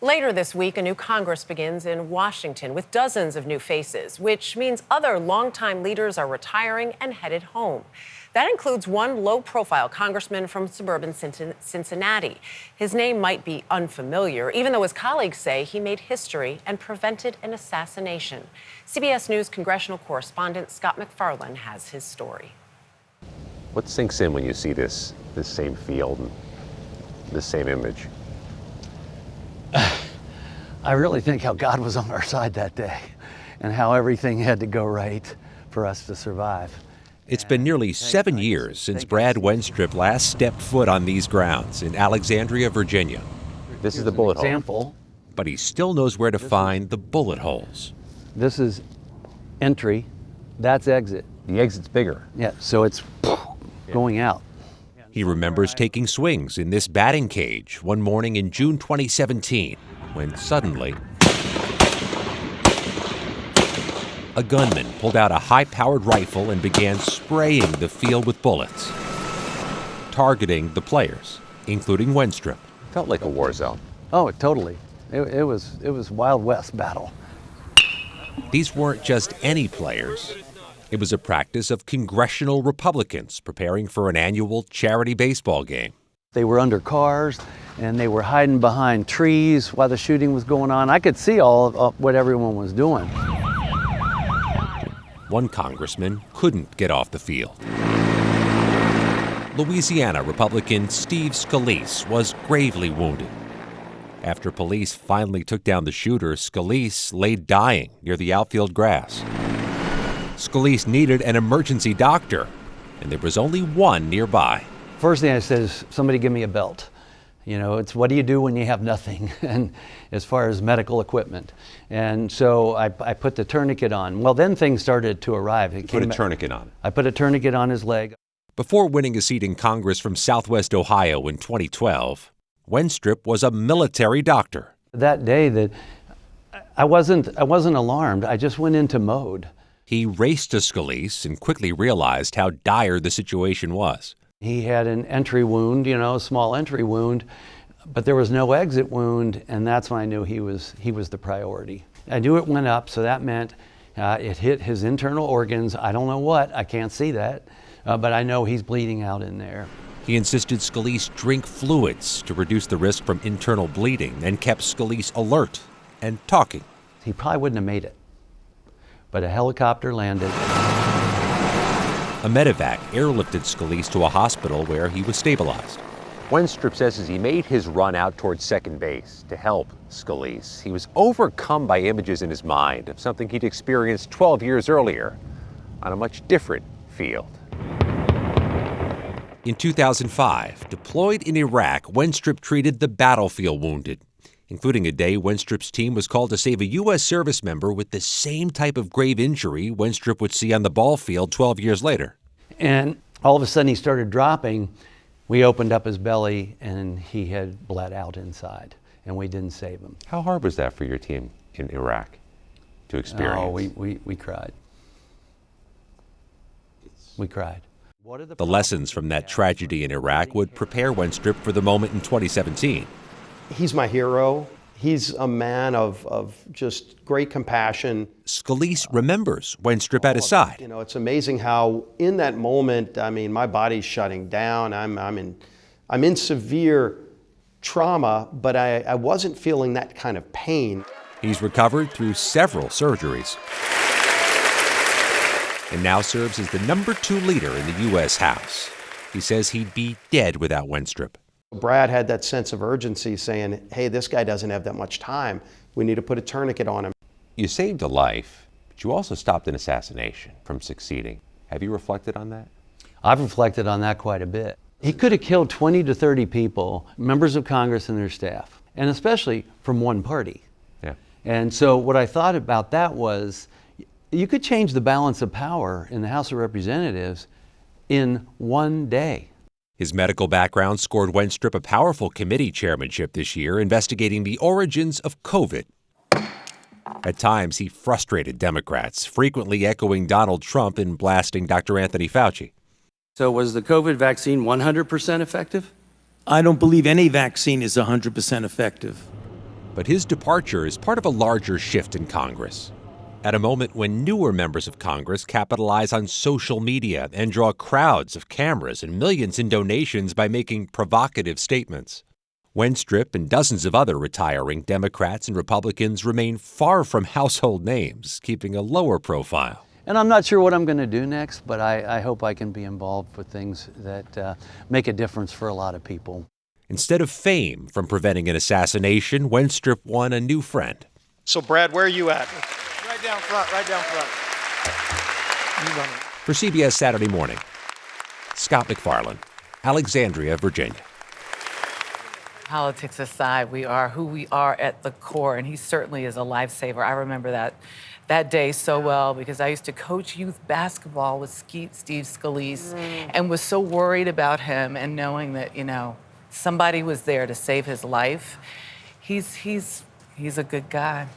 Later this week, a new Congress begins in Washington with dozens of new faces, which means other longtime leaders are retiring and headed home. That includes one low-profile congressman from suburban Cincinnati. His name might be unfamiliar, even though his colleagues say he made history and prevented an assassination. CBS News congressional correspondent Scott MacFarlane has his story. What sinks in when you see this same field and this same image? I really think how God was on our side that day and how everything had to go right for us to survive. It's been nearly 7 years since Brad Wenstrup last stepped foot on these grounds in Alexandria, Virginia. This is the bullet hole. But he still knows where to find the bullet holes. This is entry, that's exit. The exit's bigger. Yeah, so it's going out. He remembers taking swings in this batting cage one morning in June 2017 when suddenly a gunman pulled out a high-powered rifle and began spraying the field with bullets, targeting the players, including Wenstrup. Felt like a war zone. Oh, totally. It was Wild West battle. These weren't just any players. It was a practice of congressional Republicans preparing for an annual charity baseball game. They were under cars, and they were hiding behind trees while the shooting was going on. I could see all of what everyone was doing. One congressman couldn't get off the field. Louisiana Republican Steve Scalise was gravely wounded. After police finally took down the shooter, Scalise lay dying near the outfield grass. Scalise needed an emergency doctor, and there was only one nearby. First thing I said is, somebody give me a belt. You know, it's what do you do when you have nothing, and as far as medical equipment. And so I put the tourniquet on. Well, then things started to arrive. Put a tourniquet on. I put a tourniquet on his leg. Before winning a seat in Congress from Southwest Ohio in 2012, Wenstrup was a military doctor. That day, that I wasn't alarmed. I just went into mode. He raced to Scalise and quickly realized how dire the situation was. He had an entry wound, a small entry wound, but there was no exit wound, and that's when I knew he was the priority. I knew it went up, so that meant it hit his internal organs. I don't know what, I can't see that, but I know he's bleeding out in there. He insisted Scalise drink fluids to reduce the risk from internal bleeding and kept Scalise alert and talking. He probably wouldn't have made it, but a helicopter landed. A medevac airlifted Scalise to a hospital where he was stabilized. Wenstrup says as he made his run out towards second base to help Scalise, he was overcome by images in his mind of something he'd experienced 12 years earlier on a much different field. In 2005, deployed in Iraq, Wenstrup treated the battlefield wounded, including a day Wenstrup's team was called to save a U.S. service member with the same type of grave injury Wenstrup would see on the ball field 12 years later. And all of a sudden he started dropping. We opened up his belly and he had bled out inside, and we didn't save him. How hard was that for your team in Iraq to experience? Oh, we cried. We cried. The lessons from that tragedy in Iraq would prepare Wenstrup for the moment in 2017. He's my hero. He's a man of just great compassion. Scalise remembers Wenstrup at his side. It's amazing how in that moment, my body's shutting down. I'm in severe trauma, but I wasn't feeling that kind of pain. He's recovered through several surgeries and now serves as the #2 leader in the U.S. House. He says he'd be dead without Wenstrup. Brad had that sense of urgency saying, hey, this guy doesn't have that much time. We need to put a tourniquet on him. You saved a life, but you also stopped an assassination from succeeding. Have you reflected on that? I've reflected on that quite a bit. He could have killed 20 to 30 people, members of Congress and their staff, and especially from one party. Yeah. And so what I thought about that was, you could change the balance of power in the House of Representatives in one day. His medical background scored Wenstrup a powerful committee chairmanship this year investigating the origins of COVID. At times, he frustrated Democrats, frequently echoing Donald Trump and blasting Dr. Anthony Fauci. So was the COVID vaccine 100% effective? I don't believe any vaccine is 100% effective. But his departure is part of a larger shift in Congress. At a moment when newer members of Congress capitalize on social media and draw crowds of cameras and millions in donations by making provocative statements. Wenstrup and dozens of other retiring Democrats and Republicans remain far from household names, keeping a lower profile. And I'm not sure what I'm going to do next, but I hope I can be involved with things that make a difference for a lot of people. Instead of fame from preventing an assassination, Wenstrup won a new friend. So, Brad, where are you at? Right down front, right down front. For CBS Saturday Morning, Scott McFarland, Alexandria, Virginia. Politics aside, we are who we are at the core, and he certainly is a lifesaver. I remember that day so well because I used to coach youth basketball with Steve Scalise and was so worried about him, and knowing that, somebody was there to save his life. He's a good guy.